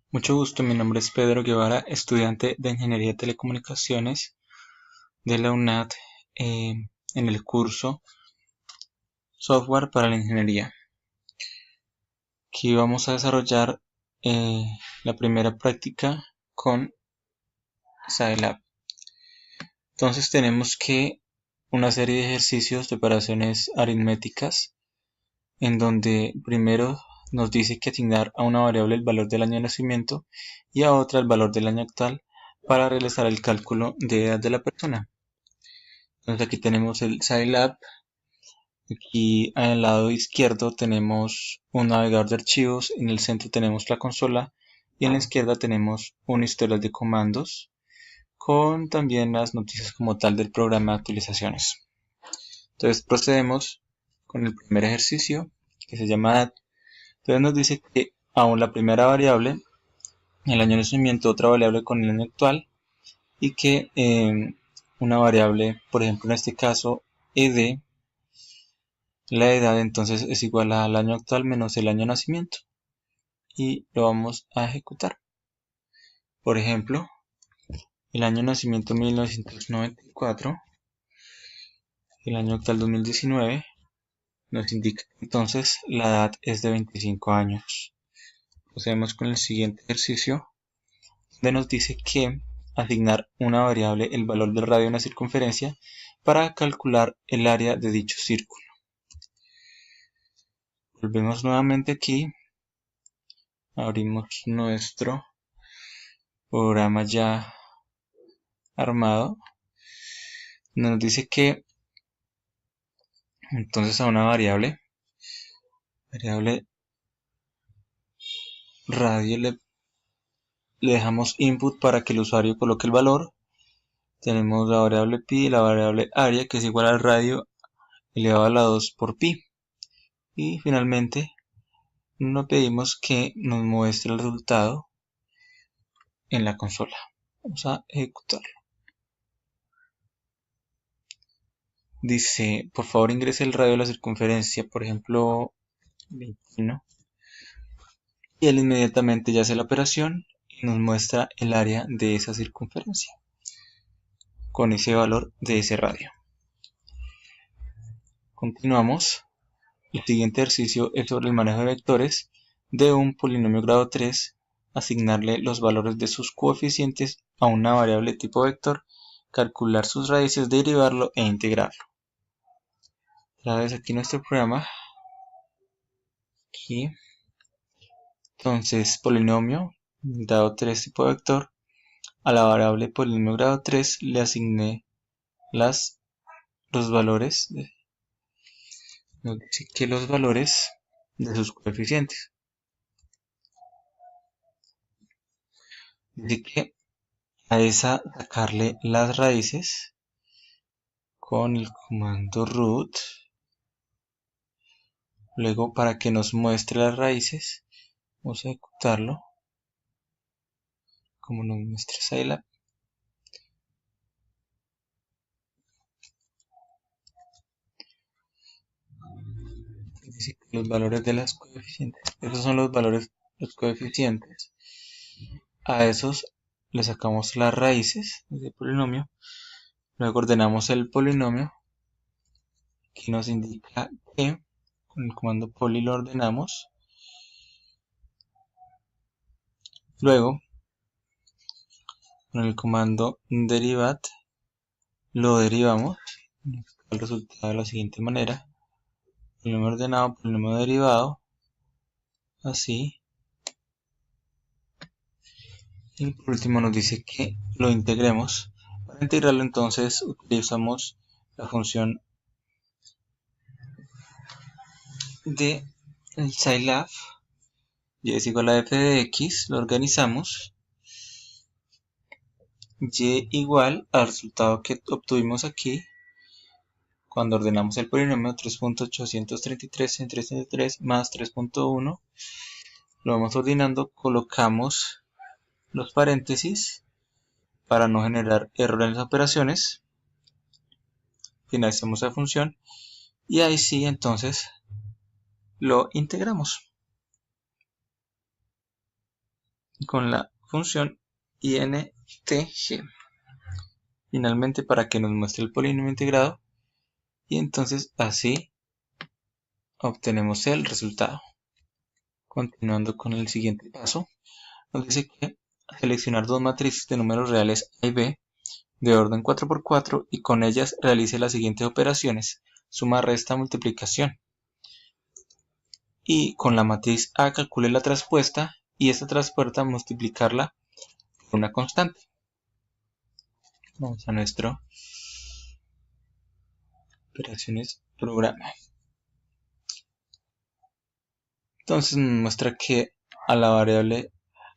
Mucho gusto, mi nombre es Pedro Guevara, estudiante de Ingeniería de Telecomunicaciones de la UNAD en el curso Software para la Ingeniería. Aquí vamos a desarrollar eh, la primera práctica con Scilab. Entonces tenemos que una serie de ejercicios de operaciones aritméticas en donde primero nos dice que asignar a una variable el valor del año de nacimiento y a otra el valor del año actual para realizar el cálculo de edad de la persona. Entonces aquí tenemos el Scilab. Aquí al lado izquierdo tenemos un navegador de archivos, en el centro tenemos la consola y en la izquierda tenemos un historial de comandos con también las noticias como tal del programa de actualizaciones. Entonces procedemos con el primer ejercicio que se llama edad. Entonces nos dice que aún la primera variable, el año de nacimiento, otra variable con el año actual y que una variable, por ejemplo en este caso ed, la edad entonces es igual al año actual menos el año de nacimiento y lo vamos a ejecutar. Por ejemplo, el año de nacimiento 1994, el año actual 2019, nos indica que entonces la edad es de 25 años. Procedemos con el siguiente ejercicio, donde nos dice que asignar una variable el valor del radio de una circunferencia para calcular el área de dicho círculo. Volvemos nuevamente aquí, abrimos nuestro programa ya armado. Nos dice que entonces a una variable radio le dejamos input para que el usuario coloque el valor. Tenemos la variable pi y la variable area, que es igual al radio elevado a la 2 por pi. Y finalmente nos pedimos que nos muestre el resultado en la consola. Vamos a ejecutarlo. Dice, por favor ingrese el radio de la circunferencia, por ejemplo 21, y él inmediatamente ya hace la operación y nos muestra el área de esa circunferencia con ese valor de ese radio. Continuamos. El siguiente ejercicio es sobre el manejo de vectores de un polinomio grado 3, asignarle los valores de sus coeficientes a una variable tipo vector, calcular sus raíces, derivarlo e integrarlo. Otra vez aquí nuestro programa. Aquí. Entonces, polinomio grado 3 tipo vector. A la variable polinomio grado 3 le asigné los valores, nos dice que los valores de sus coeficientes. Dice que a esa sacarle las raíces con el comando root. Luego, para que nos muestre las raíces, vamos a ejecutarlo como nos muestra Scilab. Dice que los valores de las coeficientes, esos son los valores, los coeficientes. A esos le sacamos las raíces del polinomio. Luego ordenamos el polinomio. Aquí nos indica que con el comando poly lo ordenamos. Luego, con el comando derivat lo derivamos. El resultado de la siguiente manera: polinomio ordenado, polinomio derivado, así. Y por último nos dice que lo integremos. Para integrarlo entonces utilizamos la función de el Scilab, y es igual a f de x, lo organizamos, y igual al resultado que obtuvimos aquí cuando ordenamos el polinomio 3.833 más 3.1, lo vamos ordenando, colocamos los paréntesis para no generar error en las operaciones, finalizamos la función y ahí sí entonces lo integramos. con la función intg. Finalmente, para que nos muestre el polinomio integrado, y entonces así obtenemos el resultado. Continuando con el siguiente paso, nos dice que seleccionar dos matrices de números reales A y B de orden 4×4 y con ellas realice las siguientes operaciones: suma, resta, multiplicación. Y con la matriz A calcule la traspuesta y esta traspuesta multiplicarla por una constante. Vamos a nuestro operaciones programa. Entonces nos muestra que a la variable,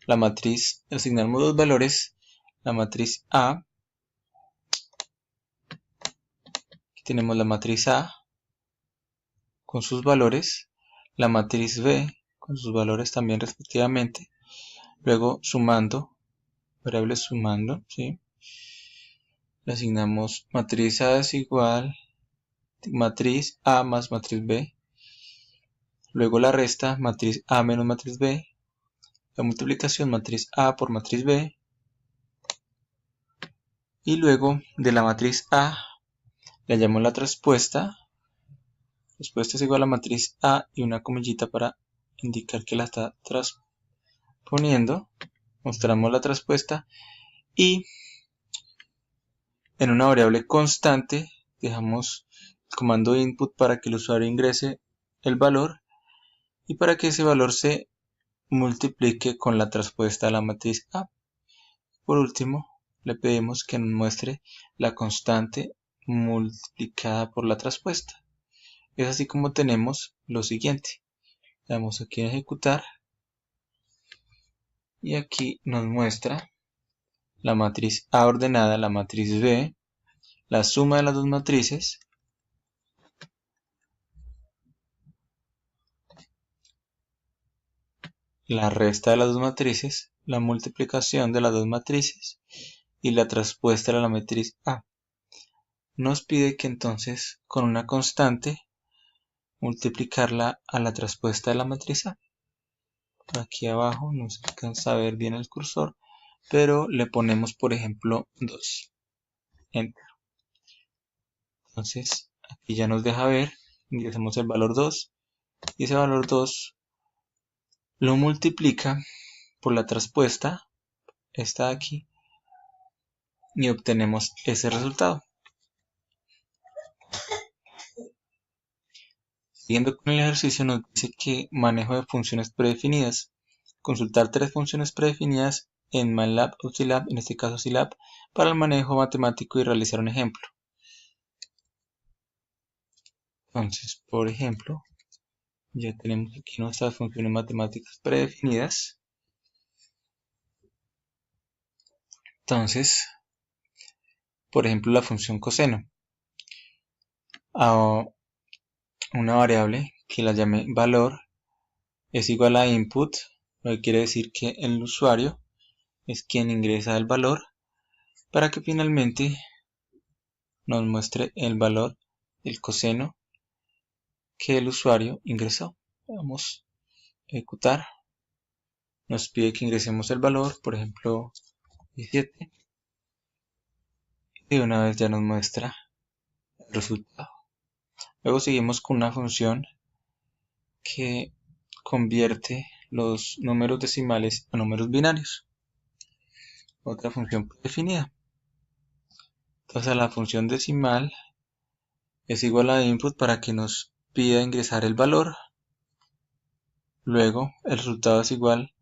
la matriz, asignamos dos valores. La matriz A, aquí tenemos la matriz A con sus valores, la matriz B con sus valores también respectivamente. Luego sumando, variable sumando, ¿sí? Le asignamos matriz A es igual matriz A más matriz B. Luego la resta, matriz A menos matriz B. La multiplicación, matriz A por matriz B. Y luego de la matriz A le hallamos la traspuesta. Traspuesta es igual a matriz A y una comillita para indicar que la está transponiendo. Mostramos la traspuesta y en una variable constante dejamos el comando input para que el usuario ingrese el valor y para que ese valor se multiplique con la traspuesta de la matriz A. Por último, le pedimos que nos muestre la constante multiplicada por la traspuesta. Es así como tenemos lo siguiente. Le damos aquí en ejecutar y aquí nos muestra la matriz A ordenada, la matriz B, la suma de las dos matrices, la resta de las dos matrices, la multiplicación de las dos matrices y la traspuesta de la matriz A. Nos pide que entonces con una constante multiplicarla a la traspuesta de la matriz A. Aquí abajo no se alcanza a ver bien el cursor, pero le ponemos por ejemplo 2. Enter. Entonces aquí ya nos deja ver, ingresamos el valor 2 y ese valor 2 lo multiplica por la traspuesta, esta de aquí, y obtenemos ese resultado. Siguiendo con el ejercicio nos dice que manejo de funciones predefinidas. Consultar 3 funciones predefinidas en MATLAB o Scilab, en este caso Scilab, para el manejo matemático y realizar un ejemplo. Entonces, por ejemplo, ya tenemos aquí nuestras funciones matemáticas predefinidas. Entonces, por ejemplo, la función coseno. A una variable que la llame valor es igual a input, lo que quiere decir que el usuario es quien ingresa el valor para que finalmente nos muestre el valor del coseno que el usuario ingresó. Vamos a ejecutar. Nos pide que ingresemos el valor, por ejemplo 17, y de una vez ya nos muestra el resultado. Luego seguimos con una función que convierte los números decimales a números binarios. Otra función definida. Entonces la función decimal es igual a input para que nos pida ingresar el valor. Luego el resultado es igual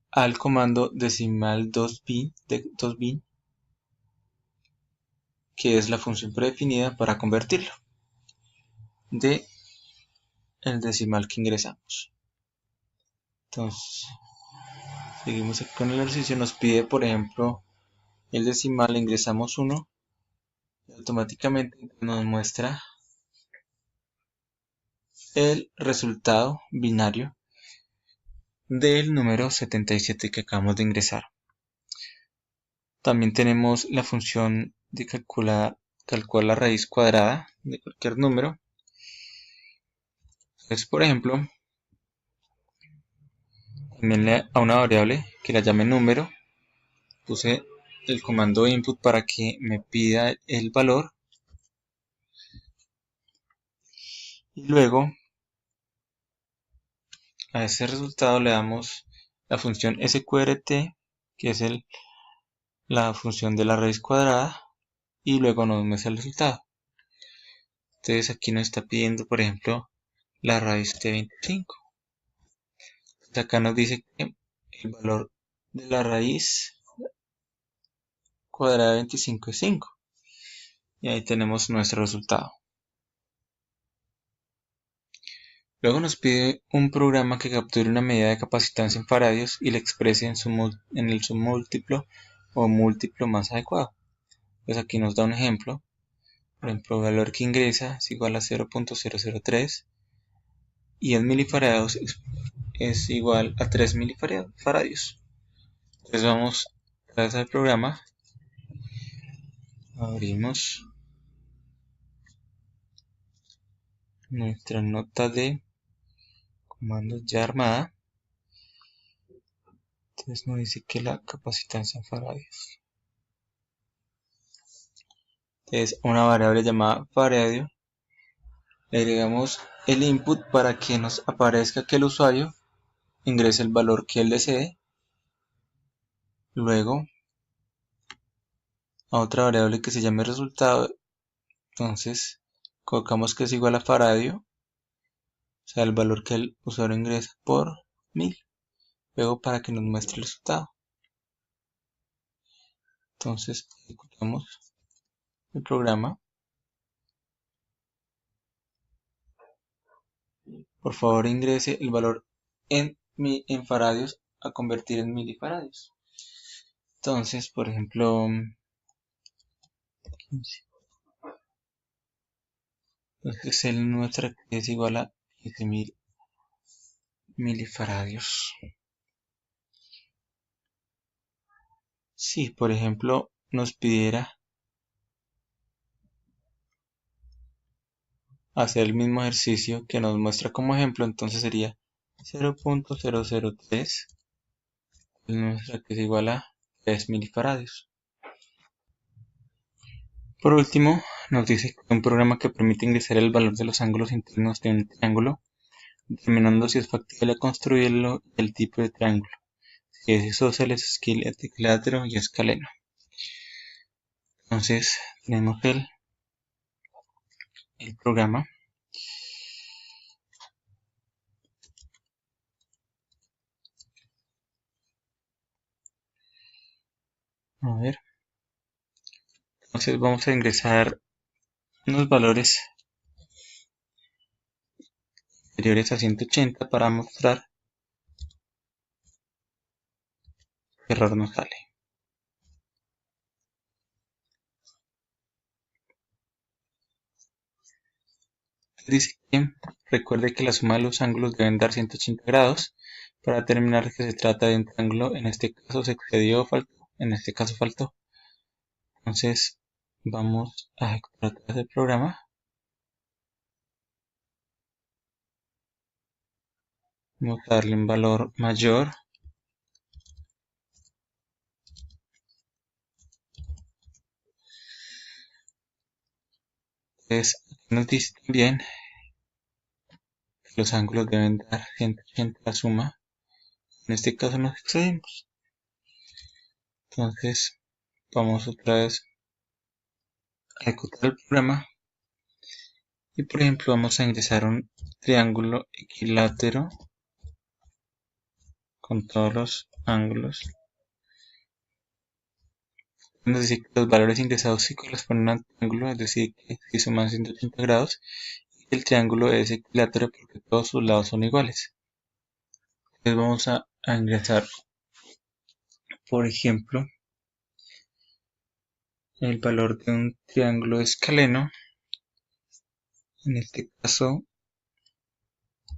al comando decimal 2bin, que es la función predefinida para convertirlo de el decimal que ingresamos. Entonces seguimos aquí con el ejercicio. Nos pide por ejemplo el decimal, le ingresamos 1 y automáticamente nos muestra el resultado binario del número 77 que acabamos de ingresar. También tenemos la función de calcular la raíz cuadrada de cualquier número. Entonces, por ejemplo, también a una variable que la llame número. Puse el comando input para que me pida el valor. Y luego a ese resultado le damos la función sqrt, que es la función de la raíz cuadrada, y luego nos muestra el resultado. Entonces aquí nos está pidiendo, por ejemplo, la raíz de 25. Entonces acá nos dice que el valor de la raíz cuadrada de 25 es 5. Y ahí tenemos nuestro resultado. Luego nos pide un programa que capture una medida de capacitancia en faradios y la exprese en el submúltiplo o múltiplo más adecuado. Pues aquí nos da un ejemplo. Por ejemplo, el valor que ingresa es igual a 0.003 y en milifarados es igual a 3 milifaradios. Entonces vamos a al programa, abrimos nuestra nota de comandos ya armada. Entonces nos dice que la capacitancia en faradios. Entonces a una variable llamada faradio le agregamos el input para que nos aparezca que el usuario ingrese el valor que él desee. Luego a otra variable que se llame resultado, entonces colocamos que es igual a faradio, o sea el valor que el usuario ingresa por 1000. Luego para que nos muestre el resultado. Entonces ejecutamos el programa. Por favor ingrese el valor en faradios a convertir en milifaradios. Entonces, por ejemplo, 15. Entonces él muestra que es igual a 15.000 milifaradios. Si por ejemplo nos pidiera hacer el mismo ejercicio que nos muestra como ejemplo, entonces sería 0.003, él muestra que es igual a 3 milifaradios. Por último, nos dice que un programa que permite ingresar el valor de los ángulos internos de un triángulo, determinando si es factible construirlo y el tipo de triángulo, si es isósceles, equilátero y escaleno. Entonces tenemos el programa. A ver. Entonces vamos a ingresar unos valores inferiores a 180 para mostrar qué error nos sale. Dice que recuerde que la suma de los ángulos deben dar 180 grados. Para determinar que se trata de un triángulo, en este caso se excedió o faltó, en este caso faltó. Entonces vamos a ejecutar otra vez el programa. Vamos a darle un valor mayor. Entonces nos dice también que los ángulos deben dar 180 la suma. En este caso nos excedimos. Entonces vamos otra vez a ejecutar el programa. Y por ejemplo vamos a ingresar un triángulo equilátero con todos los ángulos. Nos dice que los valores ingresados sí corresponden al triángulo, es decir, que si suman 180 grados, y que el triángulo es equilátero porque todos sus lados son iguales. Entonces vamos a ingresar, por ejemplo, el valor de un triángulo escaleno. En este caso,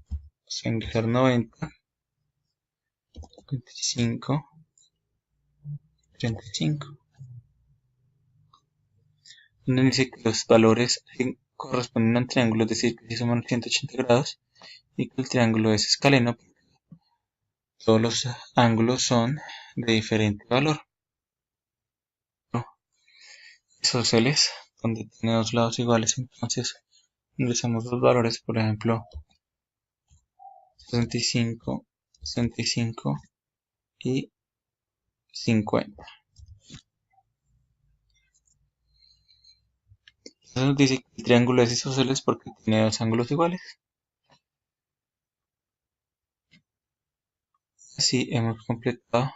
vamos a ingresar 90, 25, 35. Donde dice que los valores corresponden a un triángulo, es decir, que si suman 180 grados, y que el triángulo es escaleno porque todos los ángulos son de diferente valor. Isósceles, donde tiene dos lados iguales, entonces ingresamos los valores, por ejemplo, 65, 65 y 50. Entonces nos dice que el triángulo es isósceles porque tiene dos ángulos iguales. Así hemos completado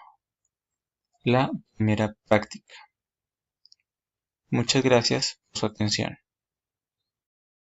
la primera práctica. Muchas gracias por su atención.